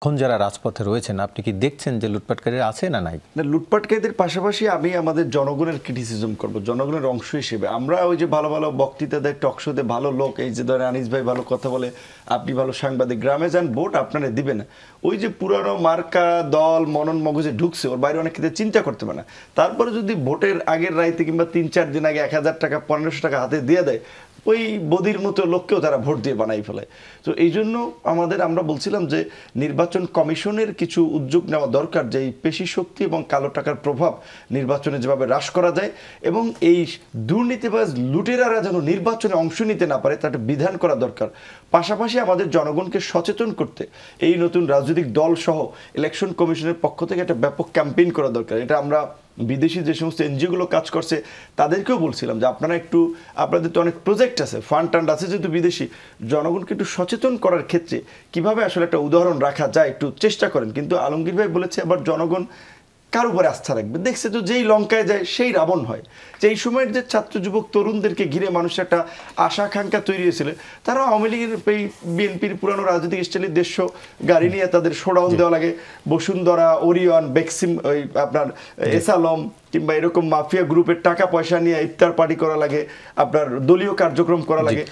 এখন যারা রাজপথে রয়েছেন আপনি কি দেখছেন যে লুটপাটকারীরা আছে না নাই? না, লুটপাটকারীদের পাশাপাশি আমি আমাদের জনগণের ক্রিটিসিজম করব, জনগণের অংশ হিসেবে। আমরা ওই যে ভালো ভালো বক্তৃতা দেয়, টকশোতে ভালো লোক, এই যে ধরেন আনিস ভাই ভালো কথা বলে, আপনি ভালো সাংবাদিক, গ্রামে যান ভোট আপনারা দিবে না। ওই যে পুরানো মার্কা দল মনন মগজে ঢুকছে, ওর বাইরে অনেক ক্ষেত্রে চিন্তা করতে পারে না। তারপরে যদি ভোটের আগের রাইতে কিংবা ৩-৪ দিন আগে ১,০০০ টাকা ১৫০০ টাকা হাতে দিয়ে দেয়, ওই বদির মতো লোককেও তারা ভোট দিয়ে বানাই ফেলায়। তো এই জন্য আমরা বলছিলাম যে নির্বাচন কমিশনের কিছু উদ্যোগ নেওয়া দরকার, যে এই পেশি শক্তি এবং কালো টাকার প্রভাব নির্বাচনে যেভাবে হ্রাস করা যায় এবং এই দুর্নীতিবাজ লুটেরারা যেন নির্বাচনে অংশ নিতে না পারে তার বিধান করা দরকার। পাশাপাশি আমাদের জনগণকে সচেতন করতে এই নতুন রাজনৈতিক দল সহ ইলেকশন কমিশনের পক্ষ থেকে একটা ব্যাপক ক্যাম্পেইন করা দরকার। এটা আমরা বিদেশি যে সমস্ত এনজিওগুলো কাজ করছে তাদেরকেও বলছিলাম যে আপনারা একটু, আপনাদের তো অনেক প্রজেক্ট আছে, ফান্ড টান্ড আছে, যেহেতু বিদেশি, জনগণকে একটু সচেতন করার ক্ষেত্রে কিভাবে আসলে একটা উদাহরণ রাখা যায় একটু চেষ্টা করেন। কিন্তু আলমগীর ভাই বলেছে আবার জনগণ কার উপরে আস্থা রাখবে, দেখছে তো যেই লঙ্কায় যায় সেই রাবণ হয়। যে এই সময়ের যে ছাত্র যুবক তরুণদেরকে ঘিরে মানুষের একটা আশা আকাঙ্ক্ষা তৈরি হয়েছিল, তারা আওয়ামী লীগের এই বিএনপির পুরানো রাজনৈতিক স্টাইলের দেড়শো গাড়ি নিয়ে তাদের শোডাউন দেওয়া লাগে, বসুন্ধরা, ওরিয়ন, বেক্সিম, ওই আপনার এসালম কিংবা এরকম মাফিয়া গ্রুপের টাকা পয়সা নিয়ে ইফতার পার্টি করা লাগে, আপনার দলীয় কার্যক্রম করা লাগে।